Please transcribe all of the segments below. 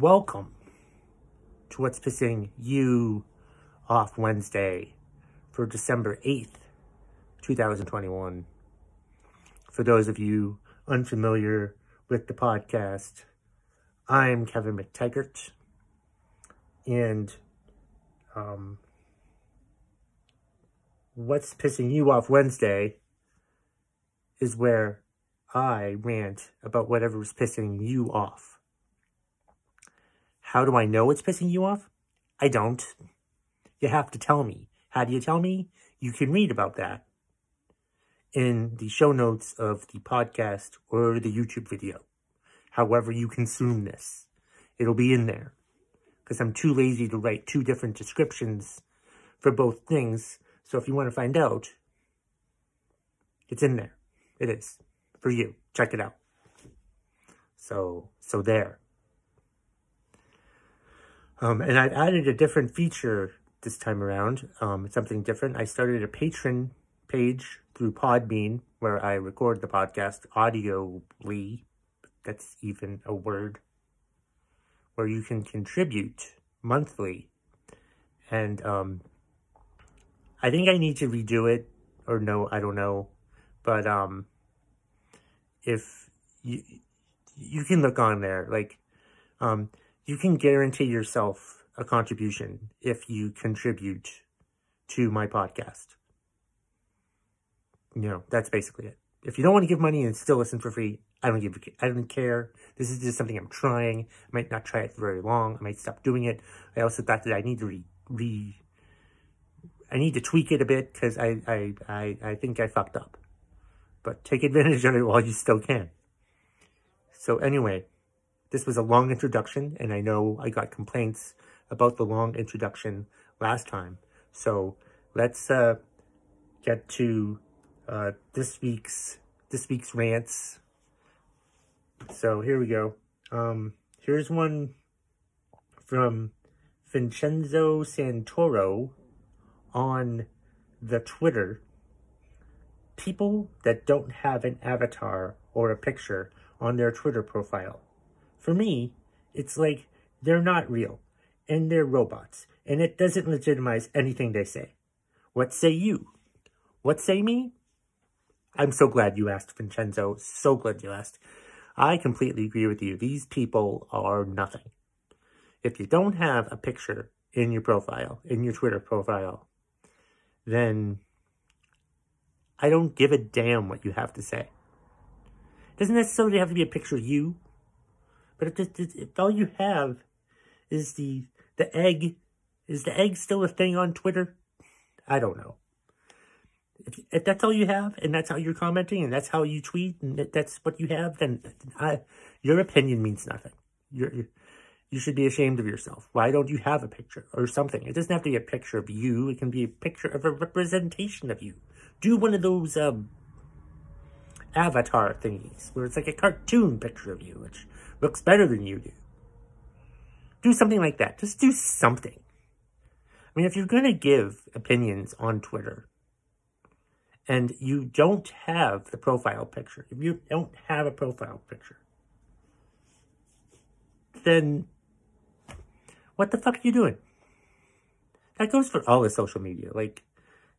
Welcome to What's Pissing You Off Wednesday for December 8th, 2021. For those of you unfamiliar with the podcast, I'm Kevin McTaggart, and What's Pissing You Off Wednesday is where I rant about whatever's pissing you off. How do I know it's pissing you off? I don't. You have to tell me. How do you tell me? You can read about that in the show notes of the podcast or the YouTube video. However you consume this, it'll be in there. Because I'm too lazy to write two different descriptions for both things. So if you want to find out, it's in there. It is. For you. Check it out. So there. And I've added a different feature this time around. Something different. I started a Patreon page through Podbean where I record the podcast audibly. That's even a word. Where you can contribute monthly. And I think I need to redo it. Or no, I don't know. But if you can look on there, like you can guarantee yourself a contribution if you contribute to my podcast. You know, that's basically it. If you don't want to give money and still listen for free, I don't care. This is just something I'm trying. I might not try it for very long. I might stop doing it. I also thought that I need to I need to tweak it a bit because I think I fucked up. But take advantage of it while you still can. So anyway, this was a long introduction, and I know I got complaints about the long introduction last time. So let's get to this week's rants. So here we go. Here's one from Vincenzo Santoro on the Twitter. People that don't have an avatar or a picture on their Twitter profile. For me, it's like they're not real, and they're robots, and it doesn't legitimize anything they say. What say you? What say me? I'm so glad you asked, Vincenzo. So glad you asked. I completely agree with you. These people are nothing. If you don't have a picture in your profile, in your Twitter profile, then I don't give a damn what you have to say. It doesn't necessarily have to be a picture of you. But if all you have is the egg, is the egg still a thing on Twitter? I don't know. If that's all you have, and that's how you're commenting, and that's how you tweet, and that's what you have, then your opinion means nothing. You should be ashamed of yourself. Why don't you have a picture or something? It doesn't have to be a picture of you. It can be a picture of a representation of you. Do one of those avatar thingies where it's like a cartoon picture of you, which looks better than you do. Do something like that. Just do something. I mean, if you're going to give opinions on Twitter and you don't have the profile picture, if you don't have a profile picture, then what the fuck are you doing? That goes for all the social media. Like,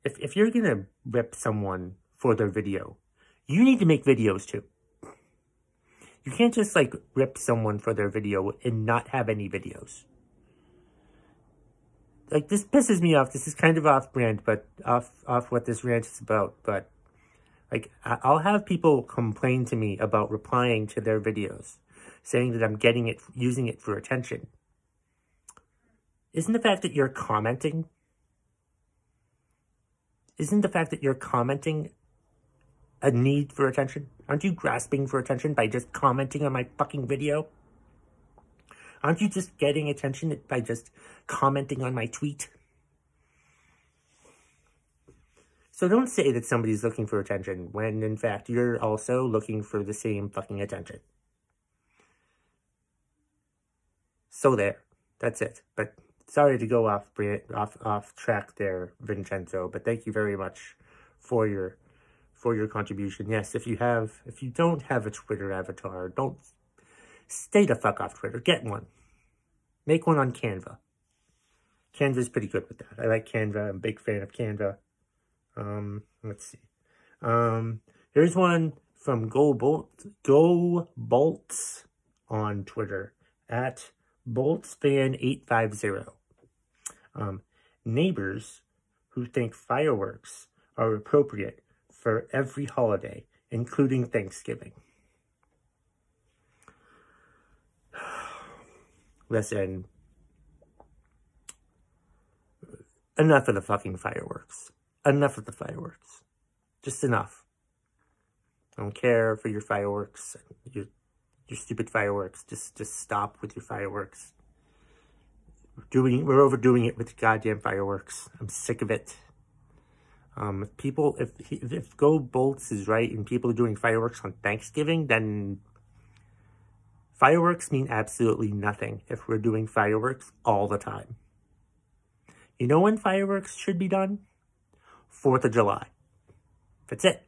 if you're going to rip someone for their video, you need to make videos too. You can't just, like, rip someone for their video and not have any videos. Like, this pisses me off. This is kind of off-brand, but off what this rant is about. But, like, I'll have people complain to me about replying to their videos, saying that I'm using it for attention. Isn't the fact that you're commenting a need for attention? Aren't you grasping for attention by just commenting on my fucking video? Aren't you just getting attention by just commenting on my tweet? So don't say that somebody's looking for attention when, in fact, you're also looking for the same fucking attention. So there. That's it. But sorry to go off track there, Vincenzo, but thank you very much for your contribution. Yes, if you don't have a Twitter avatar, don't stay the fuck off Twitter. Get one. Make one on Canva. Canva's pretty good with that. I like Canva. I'm a big fan of Canva. Let's see. Here's one from Go Bolts on Twitter at BoltsFan850. Neighbors who think fireworks are appropriate for every holiday, including Thanksgiving. Listen, enough of the fucking fireworks. Enough of the fireworks. Just enough. I don't care for your fireworks, your stupid fireworks. Just stop with your fireworks. We're overdoing it with goddamn fireworks. I'm sick of it. If Go Bolts is right and people are doing fireworks on Thanksgiving, then fireworks mean absolutely nothing if we're doing fireworks all the time. You know when fireworks should be done? 4th of July. That's it.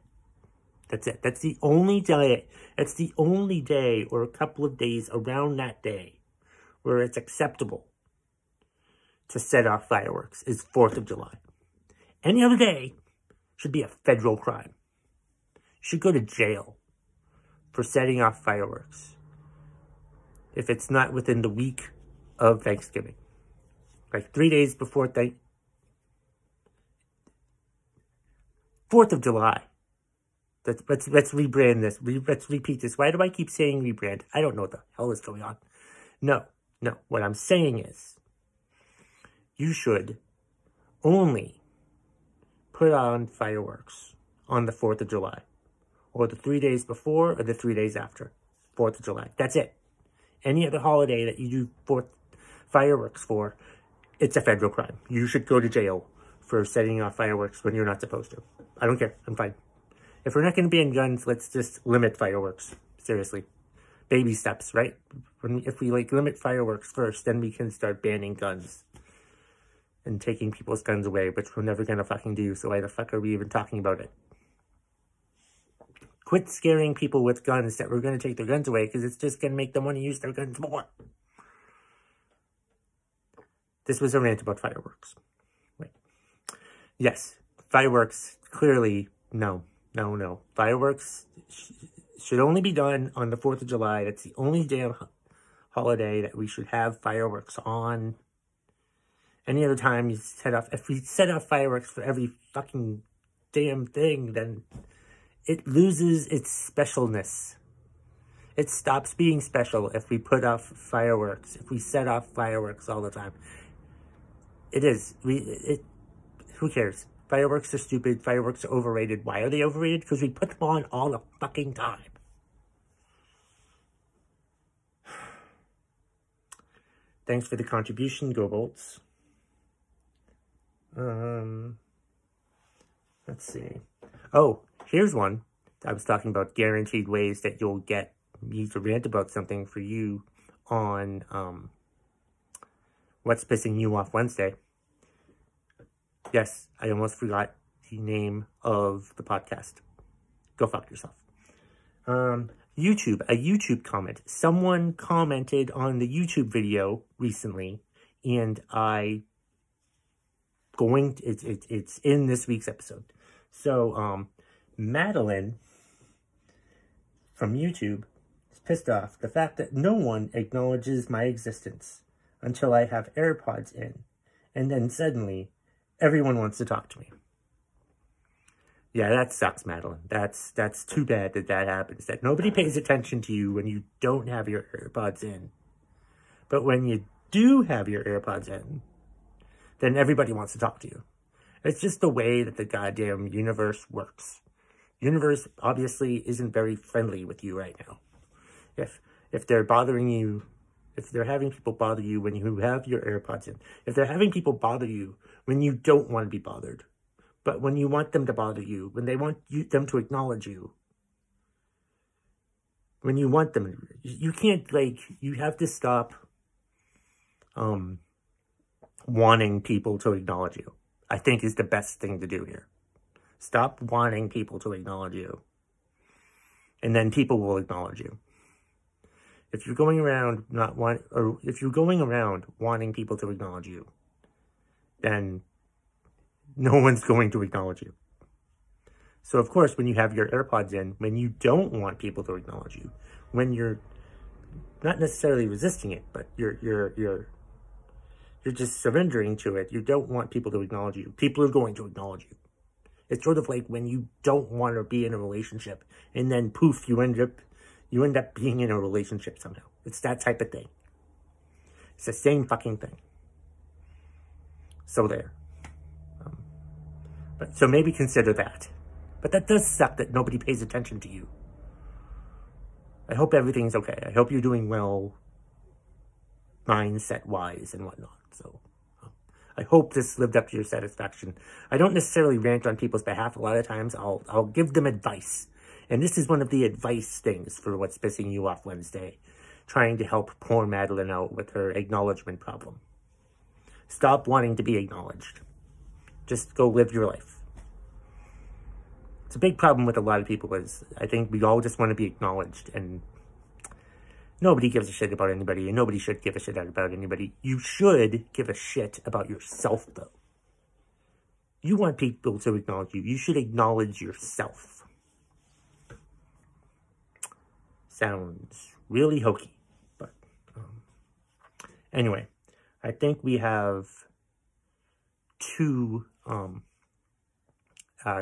That's it. That's the only day. That's the only day or a couple of days around that day where it's acceptable to set off fireworks is 4th of July. Any other day should be a federal crime. You should go to jail for setting off fireworks if it's not within the week of Thanksgiving. Like 3 days before 4th of July. Let's rebrand this. Let's repeat this. Why do I keep saying rebrand? I don't know what the hell is going on. No. What I'm saying is, you should only put on fireworks on the 4th of July. Or the 3 days before or the 3 days after 4th of July. That's it. Any other holiday that you do fireworks for, it's a federal crime. You should go to jail for setting off fireworks when you're not supposed to. I don't care. I'm fine. If we're not going to ban guns, let's just limit fireworks. Seriously. Baby steps, right? If we limit fireworks first, then we can start banning guns. And taking people's guns away, which we're never going to fucking do. So why the fuck are we even talking about it? Quit scaring people with guns that we're going to take their guns away, because it's just going to make them want to use their guns more. This was a rant about fireworks. Wait. Yes, fireworks, clearly, no. Fireworks should only be done on the 4th of July. That's the only damn holiday that we should have fireworks on. Any other time you set off, if we set off fireworks for every fucking damn thing, then it loses its specialness. It stops being special if we put off fireworks, if we set off fireworks all the time. It is. Who cares? Fireworks are stupid. Fireworks are overrated. Why are they overrated? Because we put them on all the fucking time. Thanks for the contribution, Go Bolts. Let's see. Oh, here's one. I was talking about guaranteed ways that you'll get me to rant about something for you on What's Pissing You Off Wednesday. Yes, I almost forgot the name of the podcast. Go fuck yourself. YouTube, a YouTube comment. Someone commented on the YouTube video recently, and it's in this week's episode. So, Madeline from YouTube is pissed off the fact that no one acknowledges my existence until I have AirPods in, and then suddenly everyone wants to talk to me. Yeah, that sucks, Madeline. That's too bad that happens. That nobody pays attention to you when you don't have your AirPods in. But when you do have your AirPods in, then everybody wants to talk to you. It's just the way that the goddamn universe works. Universe obviously isn't very friendly with you right now. If they're bothering you, if they're having people bother you when you have your AirPods in, if they're having people bother you when you don't want to be bothered, but when you want them to bother you, when they want them to acknowledge you, when you want them, you can't, you have to stop wanting people to acknowledge you, I think is the best thing to do here. Stop wanting people to acknowledge you, and then people will acknowledge you. If you're going around if you're going around wanting people to acknowledge you, then no one's going to acknowledge you. So of course, when you have your AirPods in, when you don't want people to acknowledge you, when you're not necessarily resisting it, but you're just surrendering to it, you don't want people to acknowledge you, people are going to acknowledge you. It's sort of like when you don't want to be in a relationship, and then poof, you end up being in a relationship somehow. It's that type of thing. It's the same fucking thing. So there. So maybe consider that. But that does suck that nobody pays attention to you. I hope everything's okay. I hope you're doing well, mindset-wise and whatnot. So I hope this lived up to your satisfaction. I don't necessarily rant on people's behalf. A lot of times I'll give them advice. And this is one of the advice things for What's Pissing You Off Wednesday. Trying to help poor Madeline out with her acknowledgement problem. Stop wanting to be acknowledged. Just go live your life. It's a big problem with a lot of people is I think we all just want to be acknowledged, and nobody gives a shit about anybody, and nobody should give a shit about anybody. You should give a shit about yourself, though. You want people to acknowledge you. You should acknowledge yourself. Sounds really hokey, but anyway, I think we have two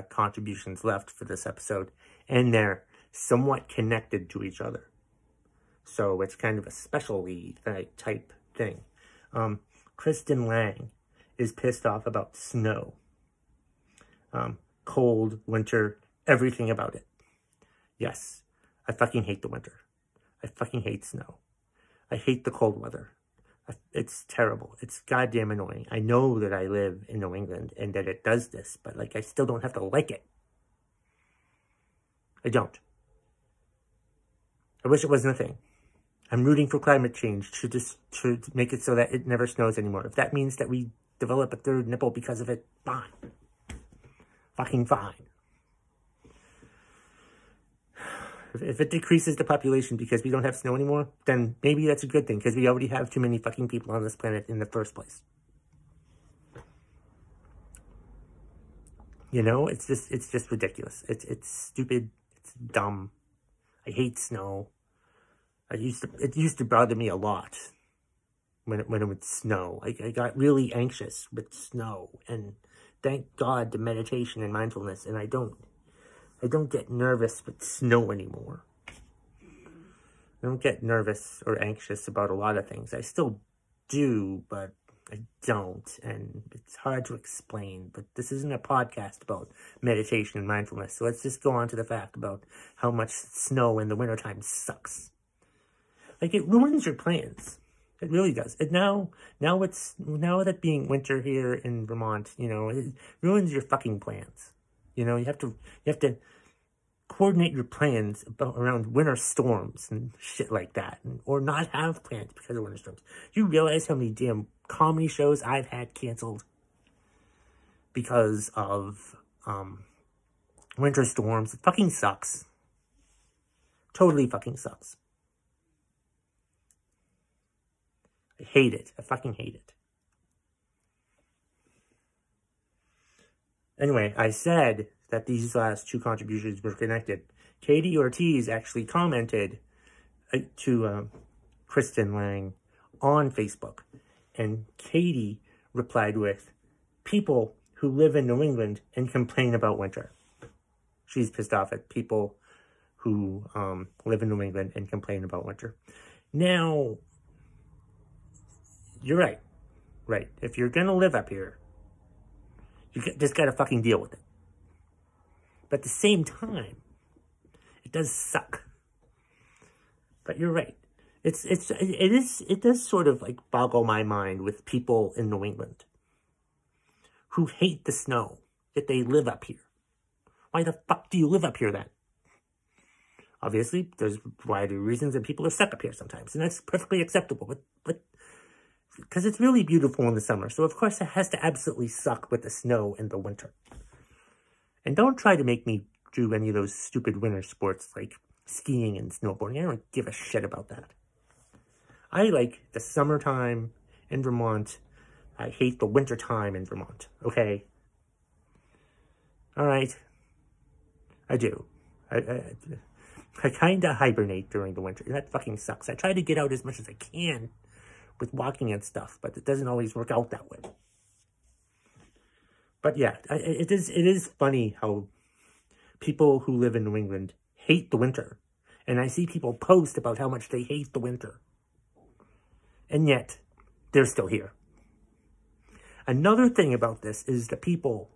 contributions left for this episode, and they're somewhat connected to each other. So it's kind of a specialty type thing. Kristin Lang is pissed off about snow. Cold, winter, everything about it. Yes, I fucking hate the winter. I fucking hate snow. I hate the cold weather. It's terrible. It's goddamn annoying. I know that I live in New England and that it does this, but like I still don't have to like it. I don't. I wish it wasn't a thing. I'm rooting for climate change to make it so that it never snows anymore. If that means that we develop a third nipple because of it, fine. Fucking fine. If it decreases the population because we don't have snow anymore, then maybe that's a good thing, because we already have too many fucking people on this planet in the first place. You know, it's just ridiculous. It's stupid. It's dumb. I hate snow. It used to bother me a lot when it would snow. I got really anxious with snow, and thank God to meditation and mindfulness, and I don't get nervous with snow anymore. I don't get nervous or anxious about a lot of things. I still do, but I don't, and it's hard to explain. But this isn't a podcast about meditation and mindfulness, so let's just go on to the fact about how much snow in the wintertime sucks. Like, it ruins your plans. It really does. Now that being winter here in Vermont, you know, it ruins your fucking plans. You know, you have to coordinate your plans around winter storms and shit like that, or not have plans because of winter storms. You realize how many damn comedy shows I've had canceled because of winter storms? It fucking sucks. Totally fucking sucks. I hate it. I fucking hate it. Anyway, I said that these last two contributions were connected. Katie Ortiz actually commented to Kristin Lang on Facebook. And Katie replied with, people who live in New England and complain about winter. She's pissed off at people who live in New England and complain about winter. Now, you're right. Right. If you're going to live up here, you just got to fucking deal with it. But at the same time, it does suck. But you're right. It does sort of like boggle my mind with people in New England who hate the snow, yet they live up here. Why the fuck do you live up here then? Obviously, there's a variety of reasons that people are stuck up here sometimes, and that's perfectly acceptable. But because it's really beautiful in the summer, so of course it has to absolutely suck with the snow in the winter. And don't try to make me do any of those stupid winter sports like skiing and snowboarding. I don't give a shit about that. I like the summertime in Vermont. I hate the wintertime in Vermont, okay? All right. I do. I kind of hibernate during the winter. That fucking sucks. I try to get out as much as I can with walking and stuff, but it doesn't always work out that way. But yeah, it is funny how people who live in New England hate the winter. And I see people post about how much they hate the winter. And yet, they're still here. Another thing about this is people,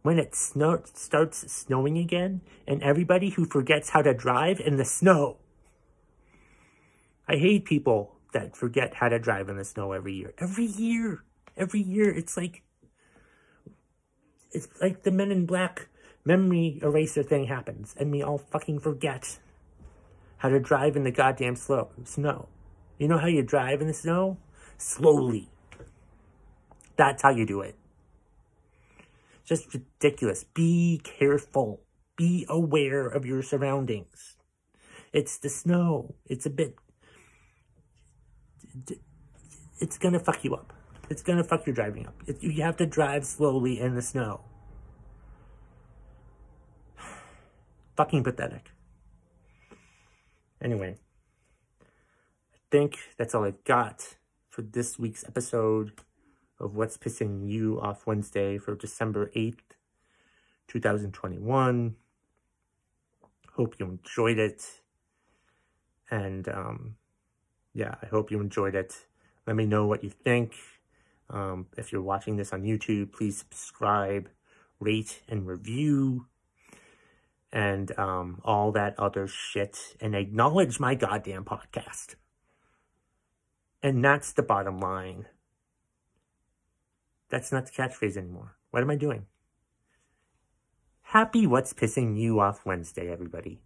when it starts snowing again, and everybody who forgets how to drive in the snow. I hate people that forget how to drive in the snow every year. Every year, it's like the Men in Black memory eraser thing happens, and we all fucking forget how to drive in the goddamn snow. You know how you drive in the snow? Slowly. That's how you do it. Just ridiculous. Be careful. Be aware of your surroundings. It's the snow. It's gonna fuck you up. It's gonna fuck your driving up. You have to drive slowly in the snow. Fucking pathetic. Anyway, I think that's all I got for this week's episode of What's Pissing You Off Wednesday for December 8th, 2021. Hope you enjoyed it. And, yeah, I hope you enjoyed it. Let me know what you think. If you're watching this on YouTube, please subscribe, rate, and review. And all that other shit. And acknowledge my goddamn podcast. And that's the bottom line. That's not the catchphrase anymore. What am I doing? Happy What's Pissing You Off Wednesday, everybody.